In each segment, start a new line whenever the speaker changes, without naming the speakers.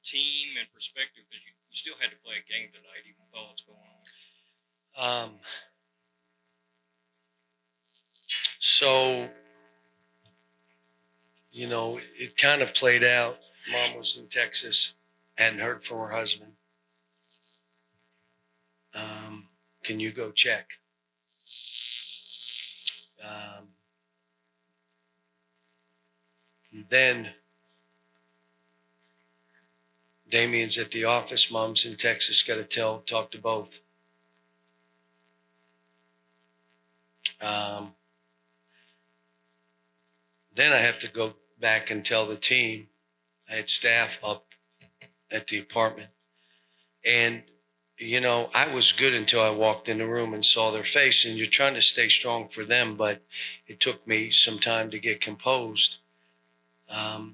team and perspective? Because you still had to play a game tonight, even with all that's going on.
So, it kind of played out. Mom was in Texas, hadn't heard from her husband. Can you go check? Then Damion's at the office. Mom's in Texas. Got to talk to both. Then I have to go back and tell the team. I had staff up at the apartment. And, I was good until I walked in the room and saw their face. And you're trying to stay strong for them, but it took me some time to get composed. And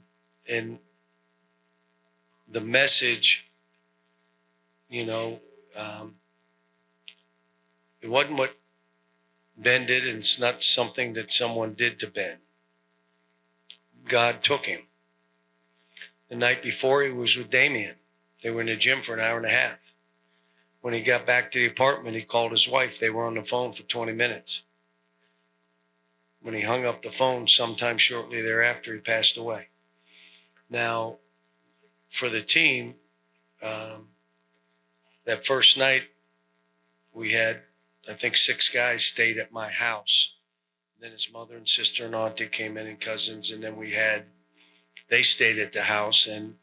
the message, it wasn't what Ben did, and it's not something that someone did to Ben. God took him. The night before, he was with Damion. They were in the gym for an hour and a half. When he got back to the apartment, he called his wife. They were on the phone for 20 minutes. When he hung up the phone, sometime shortly thereafter, he passed away. Now, for the team, that first night, we had, I think, 6 guys stayed at my house. Then his mother and sister and auntie came in and cousins, and then they stayed at the house. And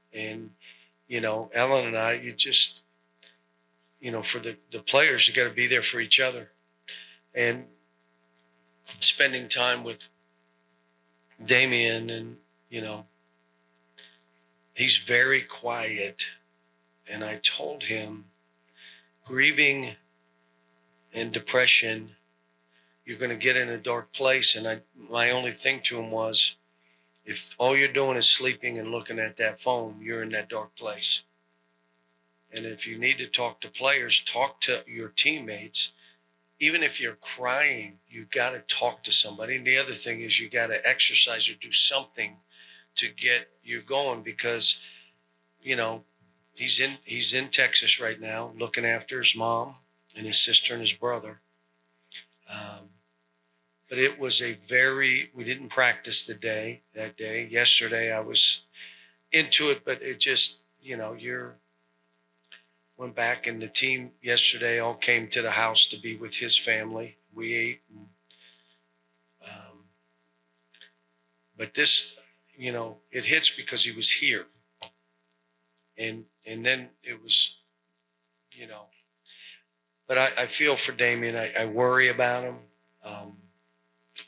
Ellen and I, you just, for the players, you got to be there for each other. And spending time with Damion, and, he's very quiet. And I told him, grieving and depression, you're going to get in a dark place. And my only thing to him was, if all you're doing is sleeping and looking at that phone, you're in that dark place. And if you need to talk to players, talk to your teammates. Even if you're crying, you got to talk to somebody. And the other thing is, you got to exercise or do something to get you going, because, he's in Texas right now, looking after his mom and his sister and his brother. But it was we didn't practice that day. Yesterday I was into it, but it just, went back, and the team yesterday all came to the house to be with his family. We ate. But this, it hits because he was here. And then it was, but I feel for Damion. I worry about him.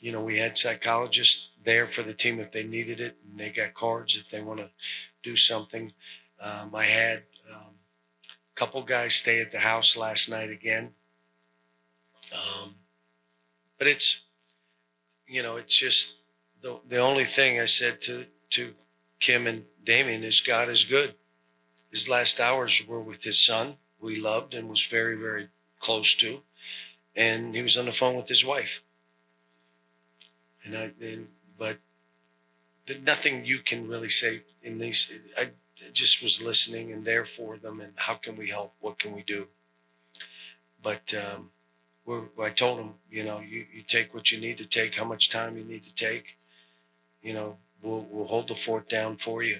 We had psychologists there for the team if they needed it, and they got cards if they want to do something. I had a couple guys stay at the house last night again. But it's just the only thing I said to Kim and Damion is, God is good. His last hours were with his son, who he loved and was very, very close to. And he was on the phone with his wife. But nothing you can really say in these. I just was listening and there for them. And how can we help? What can we do? But I told him, you take what you need to take, how much time you need to take. We'll hold the fort down for you.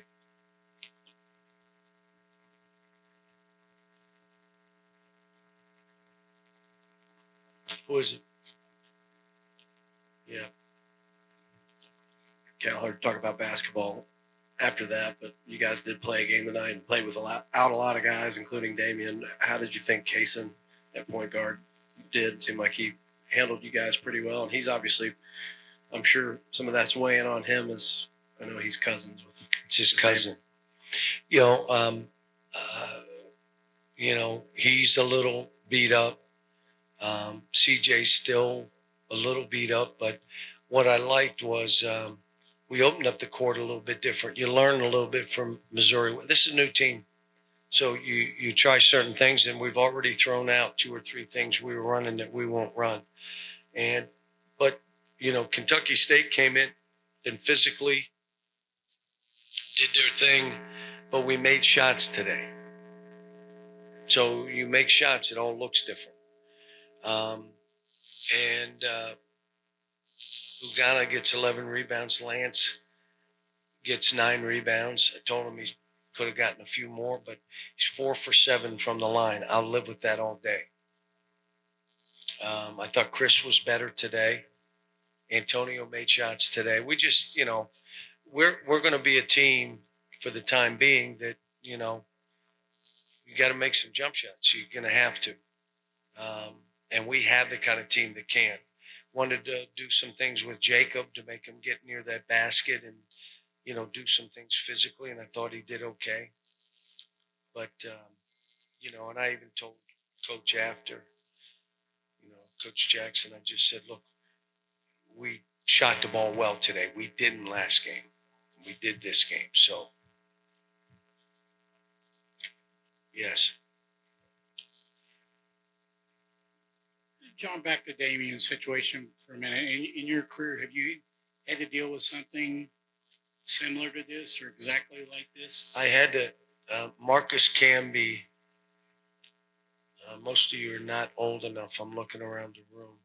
Who is it? Yeah.
Kind of hard to talk about basketball after that, but you guys did play a game tonight and played with a lot of guys, including Damion. How did you think Kaysen at point guard did? Seemed like he handled you guys pretty well, and he's obviously, I'm sure some of that's weighing on him, as I know he's cousins with.
It's his cousin. He's a little beat up. CJ's still a little beat up, but what I liked was we opened up the court a little bit different. You learn a little bit from Missouri. This is a new team. So you try certain things, and we've already thrown out 2 or 3 things we were running that we won't run. But Kentucky State came in and physically did their thing. but we made shots today. So you make shots, it all looks different. And Ugana gets 11 rebounds. Lance gets 9 rebounds. I told him he could have gotten a few more, but he's 4 for 7 from the line. I'll live with that all day. I thought Chris was better today. Antonio made shots today. We just, we're going to be a team for the time being that, you got to make some jump shots. You're going to have to. And we have the kind of team that can. Wanted to do some things with Jacob to make him get near that basket and, do some things physically. And I thought he did okay. But, and I even told Coach after, Coach Jackson, I just said, look, we shot the ball well today. We didn't last game. We did this game. So, yes.
John, back to Damion's situation for a minute. In your career, have you had to deal with something similar to this or exactly like this?
I had to. Marcus Camby. Most of you are not old enough. I'm looking around the room.